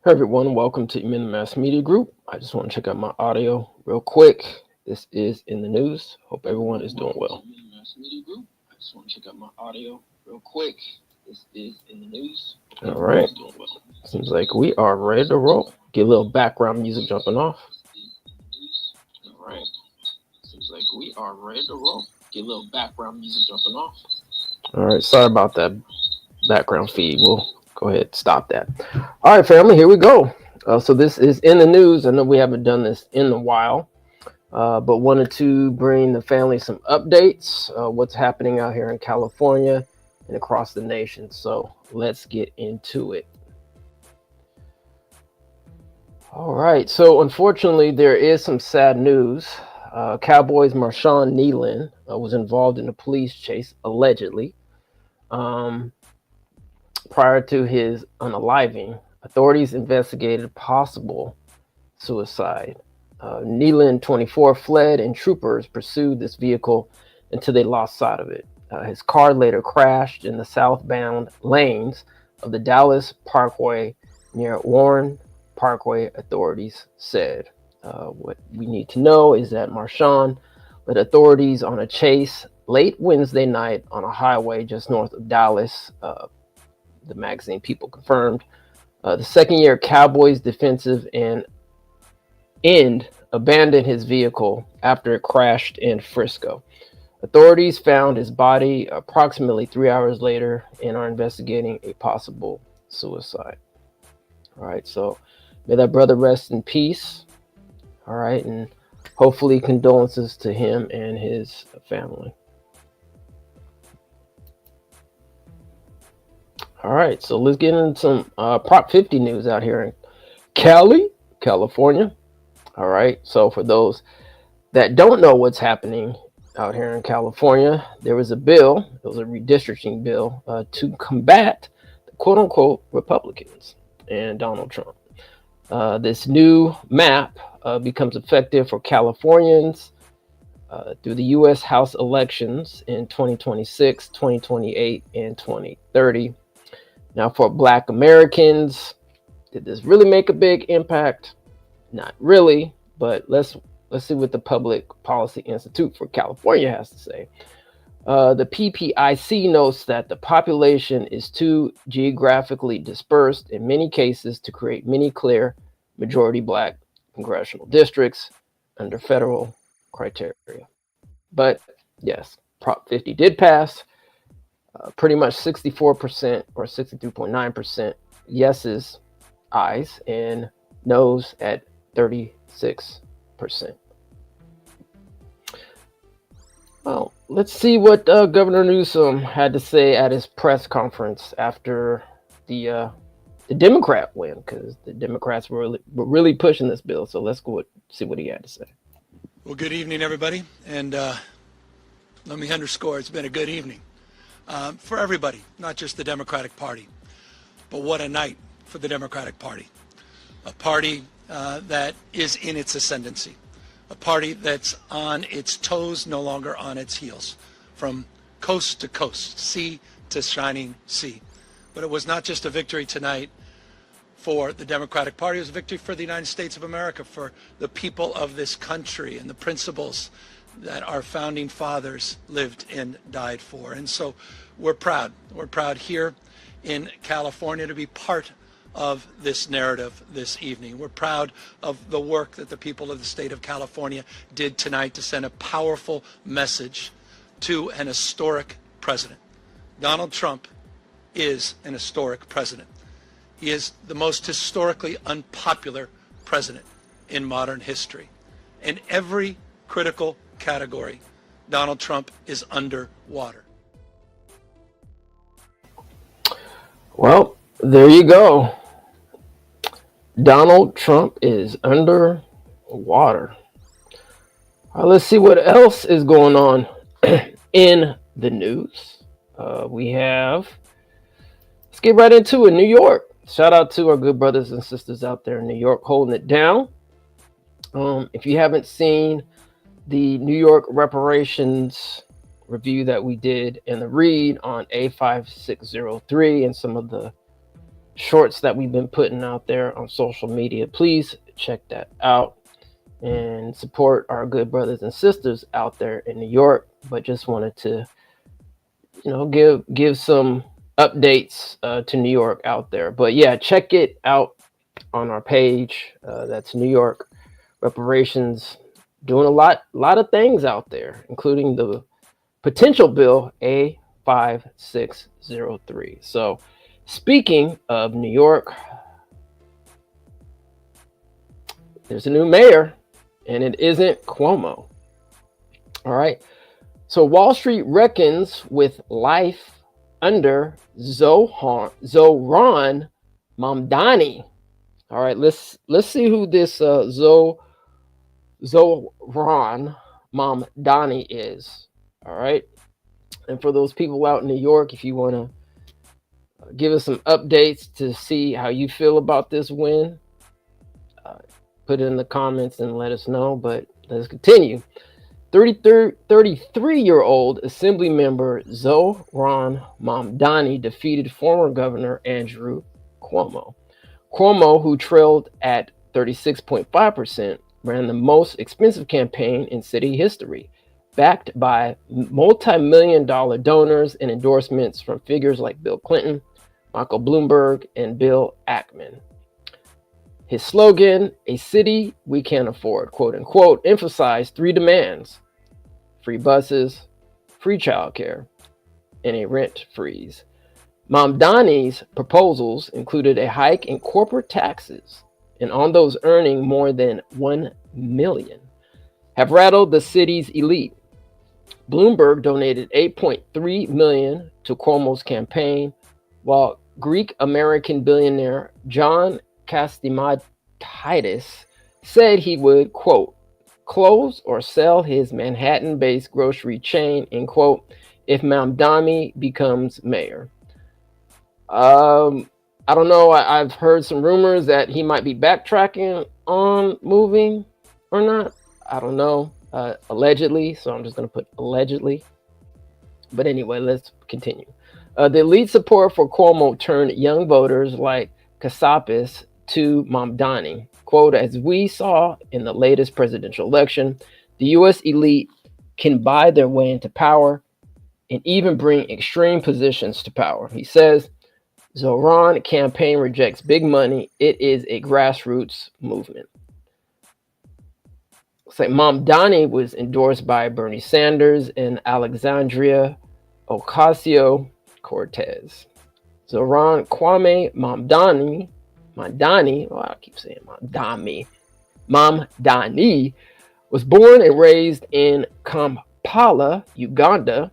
Hey everyone, welcome to Mass Media Group. I just want to check out my audio real quick. This is in the news. Hope everyone is doing well. Mass Media Group. I just want to check out my audio real quick. This is in the news. All right. Seems like we are ready to roll. Get a little background music jumping off. All right. Seems like we are ready to roll. Get a little background music jumping off. All right. Sorry about that background feed. We'll go ahead and stop that. All right, family, here we go. So this is in the news. I know we haven't done this in a while, but wanted to bring the family some updates, what's happening out here in California and across the nation. So let's get into it. All right. So unfortunately, there is some sad news. Cowboys Marshawn Kneeland was involved in a police chase, allegedly. Prior to his unaliving, authorities investigated possible suicide. Kneeland, 24, fled and troopers pursued this vehicle until they lost sight of it. His car later crashed in the southbound lanes of the Dallas Parkway near Warren Parkway, authorities said. What we need to know is that Marshawn led authorities on a chase late Wednesday night on a highway just north of Dallas. The magazine People confirmed. The second-year Cowboys defensive end abandoned his vehicle after it crashed in Frisco. Authorities found his body approximately 3 hours later and are investigating a possible suicide. All right, so may that brother rest in peace. All right, and hopefully condolences to him and his family. All right, so let's get into some Prop 50 news out here in California. All right, so for those that don't know what's happening out here in California, there was a bill, it was a redistricting bill to combat the quote-unquote Republicans and Donald Trump. This new map becomes effective for Californians through the U.S. House elections in 2026, 2028, and 2030. Now, for Black Americans, did this really make a big impact? Not really, but let's see what the Public Policy Institute for California has to say. The PPIC notes that the population is too geographically dispersed in many cases to create many clear majority Black congressional districts under federal criteria. But yes, Prop 50 did pass. Pretty much 64% or 63.9% yeses, ayes, and nos at 36%. Well, let's see what Governor Newsom had to say at his press conference after the Democrat win, because the Democrats were really pushing this bill. So let's go see what he had to say. Well, good evening, everybody. And let me underscore, it's been a good evening. For everybody, not just the Democratic Party. But what a night for the Democratic Party. A party that is in its ascendancy. A party that's on its toes, no longer on its heels. From coast to coast, sea to shining sea. But it was not just a victory tonight for the Democratic Party. It was a victory for the United States of America, for the people of this country and the principles that our founding fathers lived and died for. And so we're proud. We're proud here in California to be part of this narrative this evening. We're proud of the work that the people of the state of California did tonight to send a powerful message to an historic president. Donald Trump is an historic president. He is the most historically unpopular president in modern history. In every critical category, Donald Trump is underwater. Well, there you go. Donald Trump is under water. All right, let's see what else is going on in the news. Let's get right into it. New York. Shout out to our good brothers and sisters out there in New York holding it down. If you haven't seen the New York reparations review that we did and the read on A5603 and some of the shorts that we've been putting out there on social media. Please check that out and support our good brothers and sisters out there in New York. But just wanted to, give some updates to New York out there. But yeah, check it out on our page. That's New York Reparations, doing a lot of things out there, including the potential bill A5603. So, speaking of New York, there's a new mayor, and it isn't Cuomo. All right. So Wall Street reckons with life under Zohran Mamdani. All right, let's see who this Zohran Mamdani is. All right, and for those people out in New York, if you want to give us some updates to see how you feel about this win, put it in the comments and let us know. But let's continue. 33-year-old Assembly member Zohran Mamdani defeated former Governor Andrew Cuomo. Cuomo, who trailed at 36.5%, ran the most expensive campaign in city history, backed by multi-million-dollar donors and endorsements from figures like Bill Clinton, Michael Bloomberg, and Bill Ackman. His slogan, "A city we can't afford," quote unquote, emphasized three demands: free buses, free childcare, and a rent freeze. Mamdani's proposals included a hike in corporate taxes, and on those earning more than $1 million, have rattled the city's elite. Bloomberg donated $8.3 million to Cuomo's campaign, while Greek-American billionaire John Catsimatidis said he would, quote, close or sell his Manhattan-based grocery chain, end quote, if Mamdani becomes mayor. I don't know. I've heard some rumors that he might be backtracking on moving or not. I don't know. Allegedly, so I'm just going to put allegedly. But anyway, let's continue. The elite support for Cuomo turned young voters like Kasapis to Mamdani. Quote, as we saw in the latest presidential election, the U.S. elite can buy their way into power and even bring extreme positions to power. He says, Zohran campaign rejects big money. It is a grassroots movement. It's like Mamdani was endorsed by Bernie Sanders and Alexandria Ocasio-Cortez. Zohran Kwame Mamdani, I keep saying Mamdani was born and raised in Kampala, Uganda,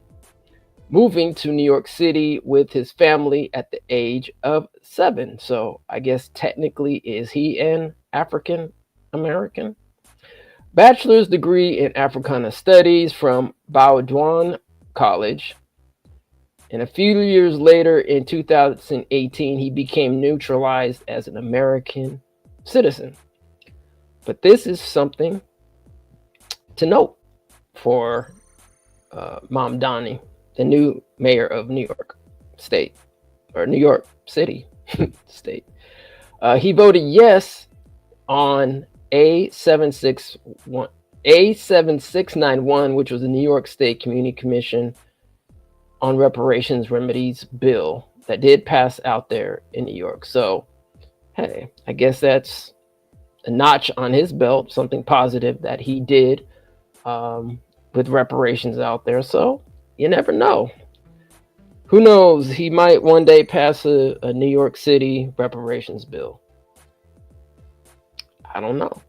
moving to New York City with his family at the age of 7. So I guess technically, is he an African American? Bachelor's degree in Africana Studies from Bowdoin College. And a few years later, in 2018, he became naturalized as an American citizen. But this is something to note for Mamdani, the new mayor of New York State, or New York City State. He voted yes on A7691, which was the New York State Community Commission on Reparations Remedies bill that did pass out there in New York. So, hey, I guess that's a notch on his belt, something positive that he did with reparations out there. So, you never know. Who knows? He might one day pass a New York City reparations bill. I don't know.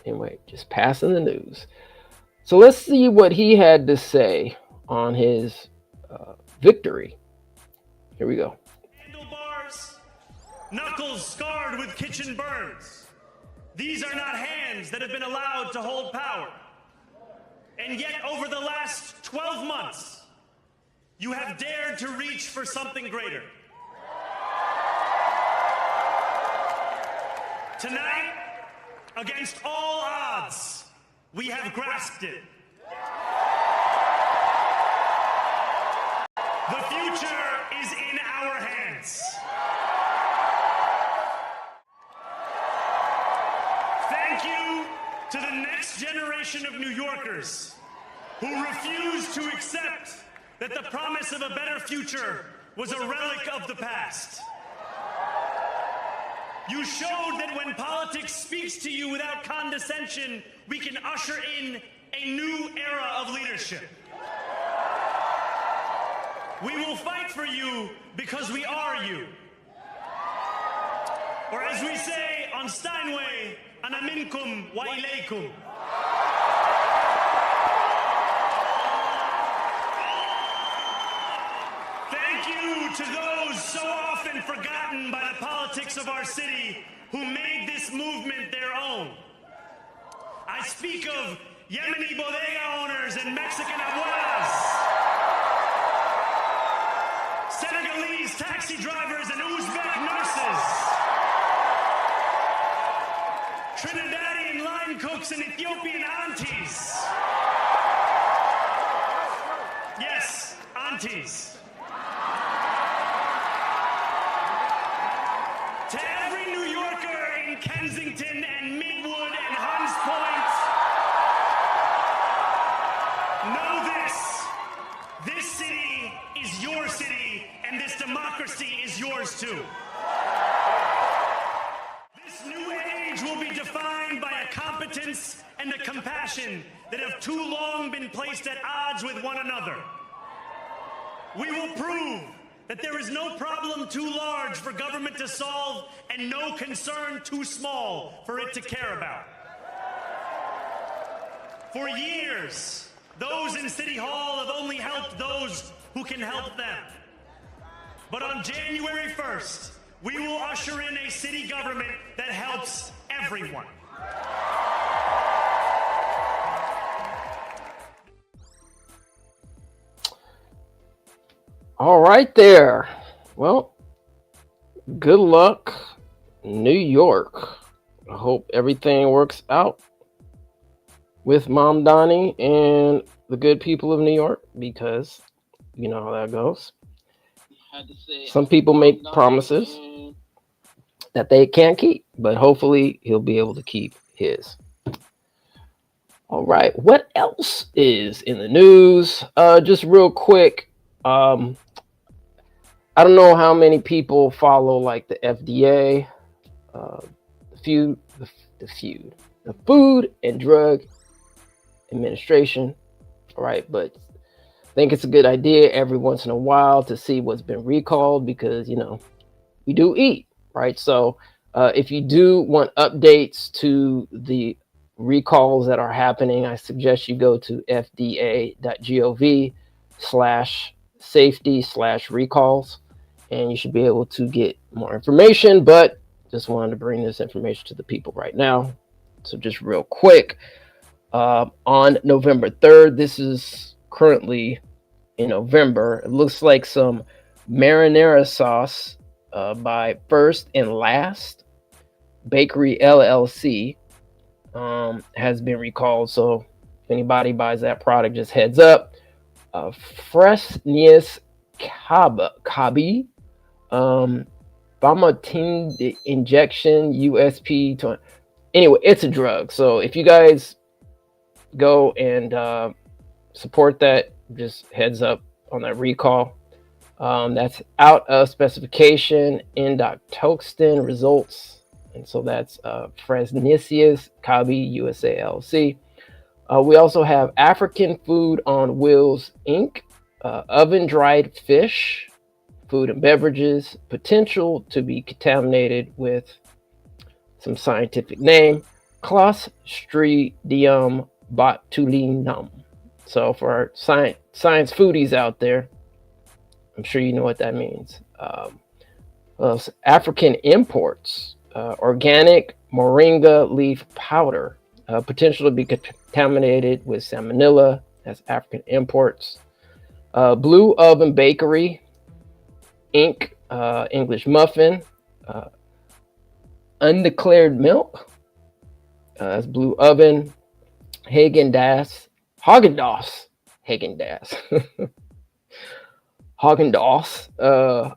Anyway, just passing the news. So let's see what he had to say on his victory. Here we go. Handlebars, knuckles scarred with kitchen burns. These are not hands that have been allowed to hold power. And yet, over the last 12 months, you have dared to reach for something greater. Tonight, against all odds, we have grasped it. The future is in our hands. generation of New Yorkers who refused to accept that the promise of a better future was a relic of the past. You showed that when politics speaks to you without condescension, we can usher in a new era of leadership. We will fight for you because we are you. Or as we say on Steinway, ana minkum wa ilaykum. Thank you to those so often forgotten by the politics of our city who made this movement their own. I speak of Yemeni bodega owners and Mexican abuelas, Senegalese taxi drivers and Uzbek nurses, Trinidadian line cooks and Ethiopian aunties. Yes, aunties. To every New Yorker in Kensington and Midwood and Hunts Point, know this. This city is your city, and this democracy is yours too. This new age will be defined by a competence and a compassion that have too long been placed at odds with one another. We will prove that there is no problem too large for government to solve and no concern too small for it to care about. For years, those in City Hall have only helped those who can help them. But on January 1st, we will usher in a city government that helps everyone. All right there. Well, good luck, New York. I hope everything works out with Mom Donnie and the good people of New York, because you know how that goes. Some people make promises that they can't keep, but hopefully he'll be able to keep his. All right, what else is in the news? Just real quick. I don't know how many people follow like the FDA, the Food and Drug Administration. All right, but I think it's a good idea every once in a while to see what's been recalled, because, you know, we do eat, right? So if you do want updates to the recalls that are happening, I suggest you go to fda.gov/safety/recalls, and you should be able to get more information. But just wanted to bring this information to the people right now. So just real quick, on November 3rd, this is currently in November, it looks like some marinara sauce by First and Last Bakery LLC has been recalled. So if anybody buys that product, just heads up. Freshness Kabi, Bamatin injection USP 20. Anyway, it's a drug. So if you guys go and support that, just heads up on that recall. That's out of specification endotoxin results. And so that's Fresnisius Kabi USA LLC. We also have African Food on Wheels Inc., oven dried fish, food and beverages, potential to be contaminated with some scientific name, Clostridium botulinum. So for our science foodies out there, I'm sure you know what that means. African imports, organic moringa leaf powder, potential to be contaminated with salmonella. That's African imports. Blue Oven Bakery Inc., English muffin, undeclared milk. That's Blue Oven. Haagen-Dazs,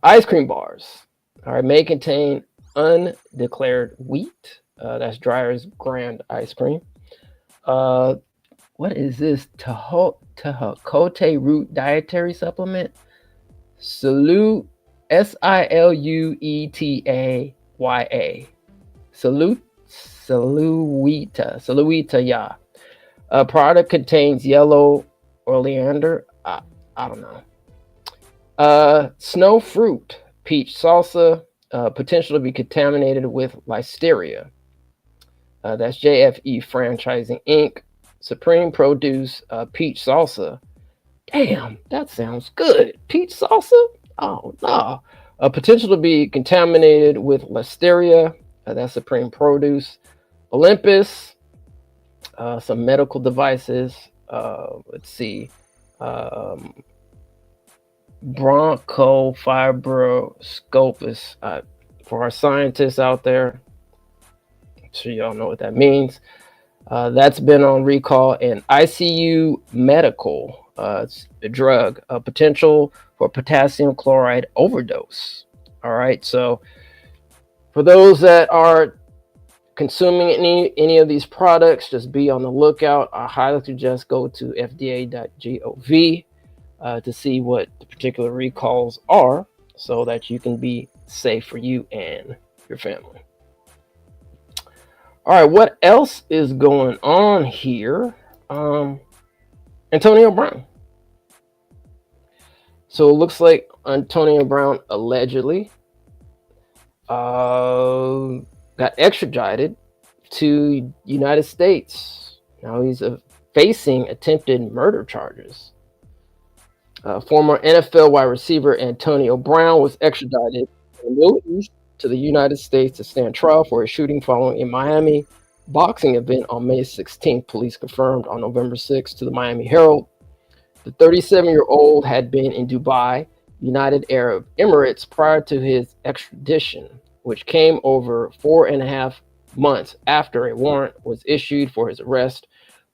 ice cream bars. All right, may contain undeclared wheat. That's Dreyer's Grand ice cream. What is this? Tahokote root dietary supplement? Salute, Siluetaya. Salueta, yeah. A product contains yellow oleander. I don't know. Snow fruit, peach salsa, potential to be contaminated with listeria. That's JFE Franchising Inc. Supreme Produce, peach salsa. Damn, that sounds good. Peach salsa? Oh, no. Potential to be contaminated with listeria. That's Supreme Produce. Olympus, some medical devices. Let's see. Bronchofibroscopus. For our scientists out there, I'm sure y'all know what that means. That's been on recall. And ICU Medical, it's a drug, potential for potassium chloride overdose. All right, so for those that are consuming any of these products, just be on the lookout. I highly suggest go to fda.gov to see what the particular recalls are, so that you can be safe for you and your family. All right, what else is going on here? Antonio Brown. So it looks like Antonio Brown allegedly got extradited to United States. Now he's facing attempted murder charges. Former NFL wide receiver Antonio Brown was extradited from the Middle East to the United States to stand trial for a shooting following a Miami boxing event on May 16th, police confirmed on November 6th to the Miami Herald. The 37-year-old had been in Dubai, United Arab Emirates, prior to his extradition, which came over 4.5 months after a warrant was issued for his arrest.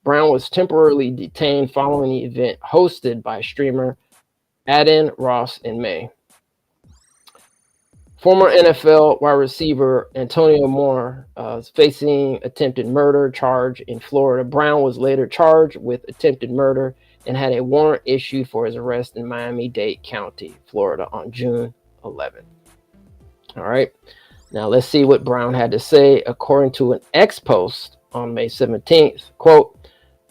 Brown was temporarily detained following the event hosted by streamer Adin Ross in May. Former NFL wide receiver Antonio Moore is facing attempted murder charge in Florida. Brown was later charged with attempted murder and had a warrant issued for his arrest in Miami-Dade County, Florida on June 11th. All right. Now let's see what Brown had to say. According to an X post on May 17th, quote,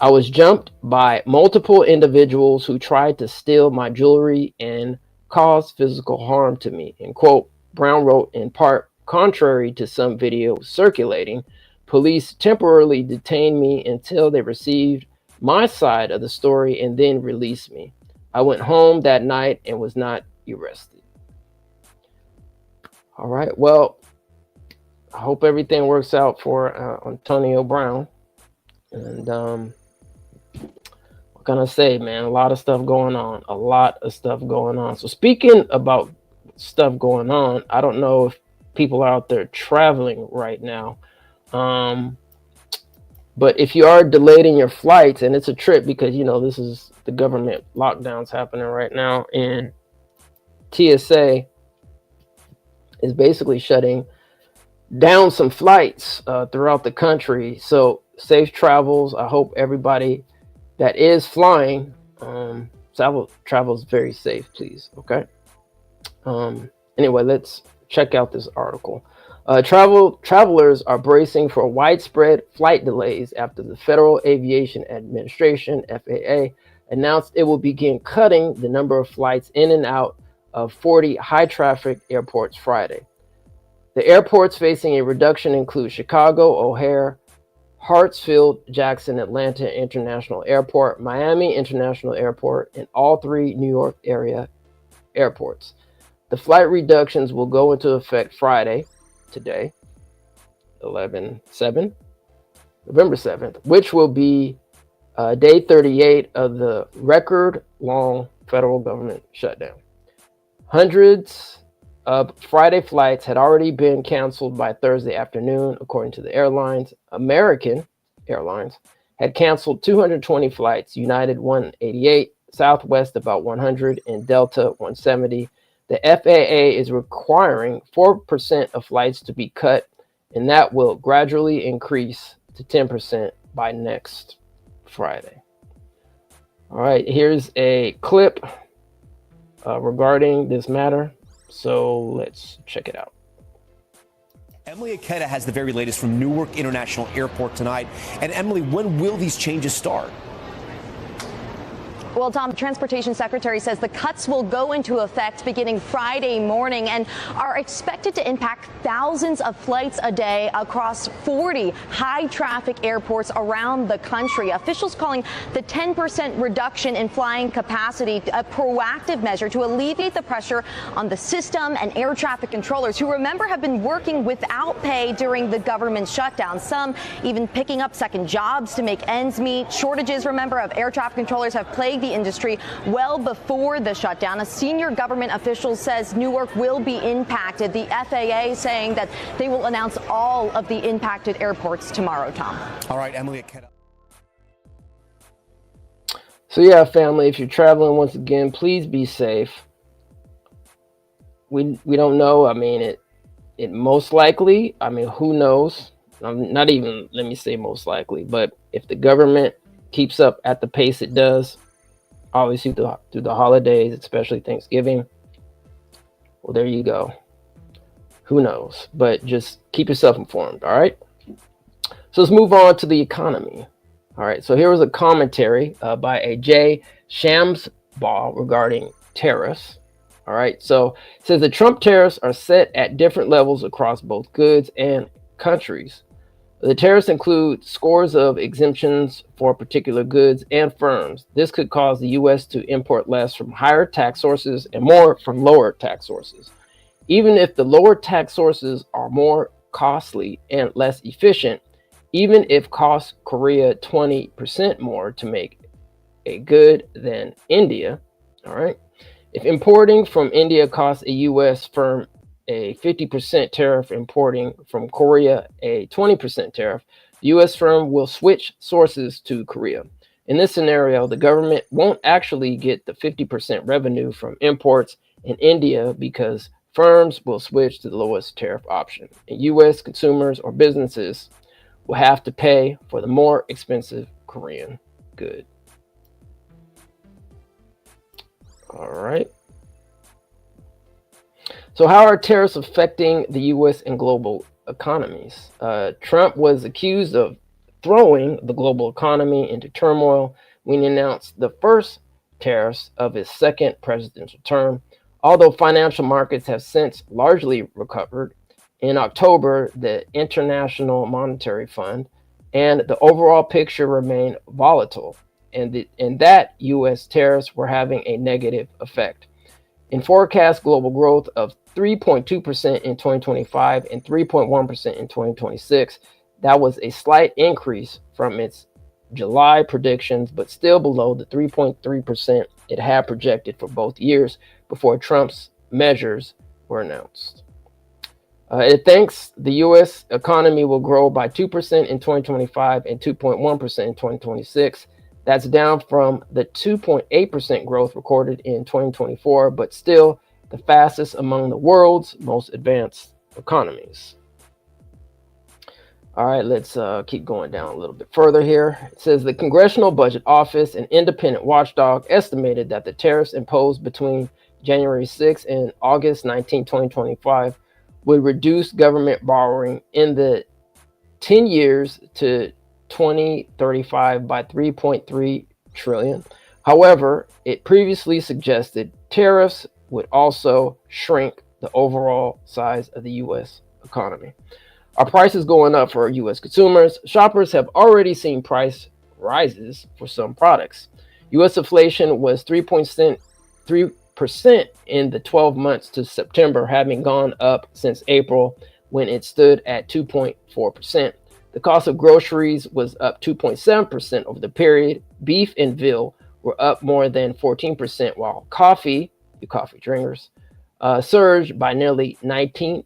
"I was jumped by multiple individuals who tried to steal my jewelry and cause physical harm to me," end quote. Brown wrote, in part, "Contrary to some video circulating, police temporarily detained me until they received my side of the story and then released me. I went home that night and was not arrested." All right, well, I hope everything works out for Antonio Brown. And what can I say, man? A lot of stuff going on. So speaking about stuff going on, I don't know if people are out there traveling right now. But if you are delayed in your flights, and it's a trip because, this is the government lockdowns happening right now, and TSA is basically shutting down some flights throughout the country. So safe travels. I hope everybody that is flying travels very safe, please. Okay. Anyway, let's check out this article. Travelers are bracing for widespread flight delays after the Federal Aviation Administration, FAA, announced it will begin cutting the number of flights in and out of 40 high-traffic airports Friday. The airports facing a reduction include Chicago, O'Hare, Hartsfield, Jackson, Atlanta International Airport, Miami International Airport, and all 3 New York area airports. The flight reductions will go into effect Friday, today, November 7th, which will be day 38 of the record-long federal government shutdown. Hundreds of Friday flights had already been canceled by Thursday afternoon, according to the airlines. American Airlines had canceled 220 flights, United 188, Southwest about 100, and Delta 170. The FAA is requiring 4% of flights to be cut, and that will gradually increase to 10% by next Friday. All right, here's a clip regarding this matter. So let's check it out. Emily Aketa has the very latest from Newark International Airport tonight. And Emily, when will these changes start? Well, Tom, the Transportation Secretary says the cuts will go into effect beginning Friday morning and are expected to impact thousands of flights a day across 40 high-traffic airports around the country. Officials calling the 10% reduction in flying capacity a proactive measure to alleviate the pressure on the system and air traffic controllers, who, remember, have been working without pay during the government shutdown. Some even picking up second jobs to make ends meet. Shortages, remember, of air traffic controllers have plagued the industry well before the shutdown. A senior government official says Newark will be impacted. The FAA saying that they will announce all of the impacted airports tomorrow, Tom. All right, Emily Aketa. So yeah, family, if you're traveling, once again, please be safe. We don't know. I mean, it most likely, I mean, who knows? Not even, let me say most likely, but if the government keeps up at the pace it does, obviously through the holidays, especially Thanksgiving, well, there you go. Who knows? But just keep yourself informed, all right? So let's move on to the economy. All right, so here was a commentary by a Jay Shamsbaugh regarding tariffs. All right, so it says the Trump tariffs are set at different levels across both goods and countries. The tariffs include scores of exemptions for particular goods and firms. This could cause the U.S. to import less from higher tax sources and more from lower tax sources. Even if the lower tax sources are more costly and less efficient, even if costs Korea 20% more to make a good than India, all right? If importing from India costs a U.S. firm a 50% tariff, importing from Korea a 20% tariff, the U.S. firm will switch sources to Korea. In this scenario, the government won't actually get the 50% revenue from imports in India because firms will switch to the lowest tariff option. And U.S. consumers or businesses will have to pay for the more expensive Korean good. All right. So how are tariffs affecting the U.S. and global economies? Trump was accused of throwing the global economy into turmoil when he announced the first tariffs of his second presidential term. Although financial markets have since largely recovered, in October, the International Monetary Fund and the overall picture remained volatile, and that U.S. tariffs were having a negative effect. In forecast global growth of 3.2% in 2025 and 3.1% in 2026, that was a slight increase from its July predictions, but still below the 3.3% it had projected for both years before Trump's measures were announced. It thinks the U.S. economy will grow by 2% in 2025 and 2.1% in 2026. That's down from the 2.8% growth recorded in 2024, but still the fastest among the world's most advanced economies. All right, let's keep going down a little bit further here. It says the Congressional Budget Office, an independent watchdog, estimated that the tariffs imposed between January 6 and August 19, 2025 would reduce government borrowing in the 10 years to 2035 by 3.3 trillion. However, it previously suggested tariffs would also shrink the overall size of the U.S. economy. Are prices going up for U.S. consumers? Shoppers have already seen price rises for some products. U.S. inflation was 3% in the 12 months to September, having gone up since April when it stood at 2.4%. The cost of groceries was up 2.7% over the period. Beef and veal were up more than 14%, while coffee, you coffee drinkers, surged by nearly 19%.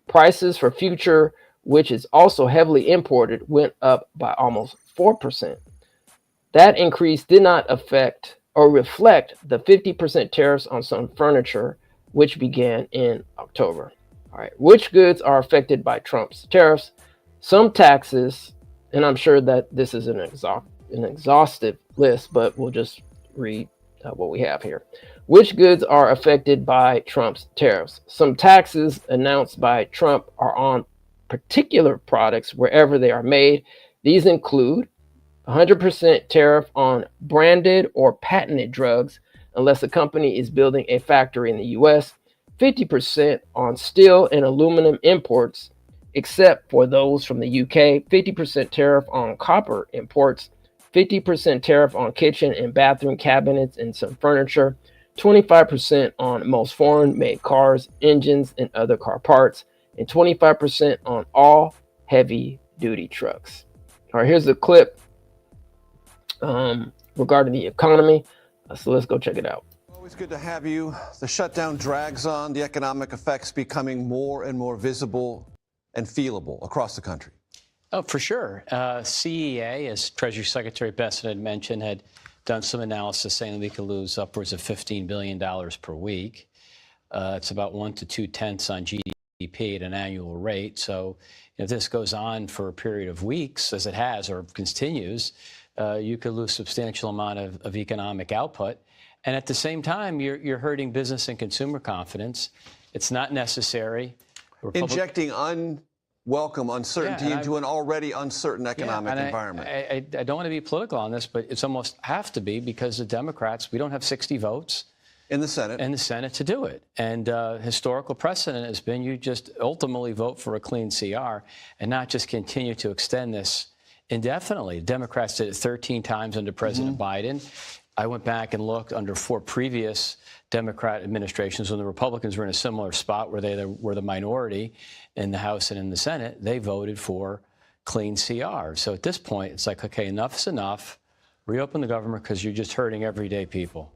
Prices for future, which is also heavily imported, went up by almost 4%. That increase did not affect or reflect the 50% tariffs on some furniture, which began in October. All right, which goods are affected by Trump's tariffs? Some taxes, and I'm sure that this is an exhaustive list, but we'll just read what we have here. Which goods are affected by Trump's tariffs? Some taxes announced by Trump are on particular products wherever they are made. These include 100% tariff on branded or patented drugs unless a company is building a factory in the US, 50% on steel and aluminum imports, except for those from the UK, 50% tariff on copper imports, 50% tariff on kitchen and bathroom cabinets and some furniture, 25% on most foreign-made cars, engines, and other car parts, and 25% on all heavy-duty trucks. All right, here's a clip regarding the economy. So let's go check it out. Always good to have you. The shutdown drags on, the economic effects becoming more and more visible and feelable across the country. Oh, for sure. CEA, as Treasury Secretary Bessent had mentioned, had done some analysis saying that we could lose upwards of $15 billion per week. It's about 1 to 2/10 on GDP at an annual rate. So if this goes on for a period of weeks, as it has, or continues, you could lose substantial amount of economic output. And at the same time, you're hurting business and consumer confidence. It's not necessary. Injecting unwelcome uncertainty into an already uncertain economic environment. I don't want to be political on this, but it's almost have to be because the Democrats, we don't have 60 votes in the Senate to do it. And historical precedent has been you just ultimately vote for a clean CR and not just continue to extend this indefinitely. Democrats did it 13 times under President Biden. I went back and looked under 4 previous Democrat administrations when the Republicans were in a similar spot where they were the minority in the House and in the Senate. They voted for clean CR. So at this point, it's like, okay, enough's enough. Reopen the government because you're just hurting everyday people.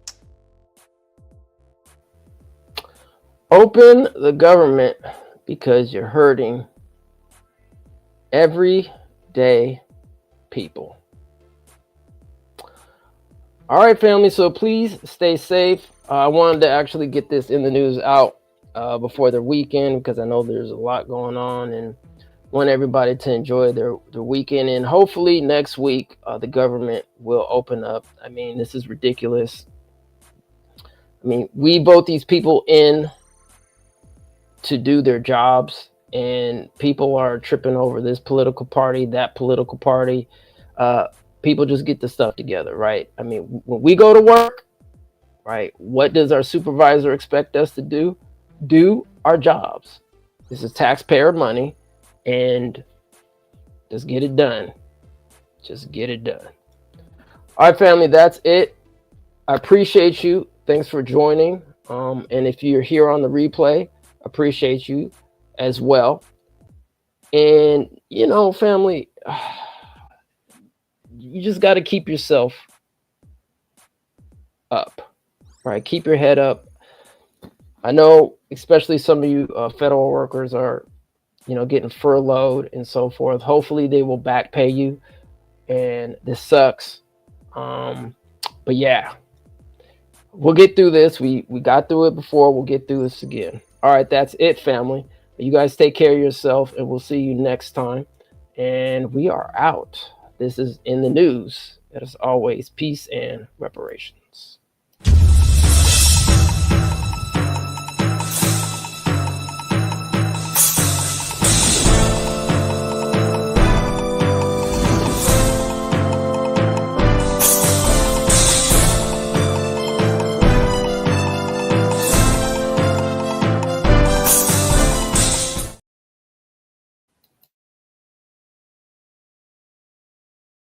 Open the government because you're hurting everyday people. All right, family. So please stay safe. I wanted to actually get this in the news out before the weekend because I know there's a lot going on and want everybody to enjoy their weekend. And hopefully next week the government will open up. I mean, this is ridiculous. I mean, we vote these people in to do their jobs, and people are tripping over this political party, that political party. People just get the stuff together, right? I mean, when we go to work, right, what does our supervisor expect us to do? Do our jobs. This is taxpayer money, and just get it done. Just get it done. All right, family, that's it. I appreciate you. Thanks for joining. And if you're here on the replay, appreciate you as well. And, you know, family, you just got to keep yourself up, right? Keep your head up. I know, especially some of you federal workers are, you know, getting furloughed and so forth. Hopefully they will back pay you. And this sucks. But yeah, we'll get through this. We got through it before. We'll get through this again. All right, that's it, family. You guys take care of yourself, and we'll see you next time. And we are out. This is In the News. As always, peace and reparations.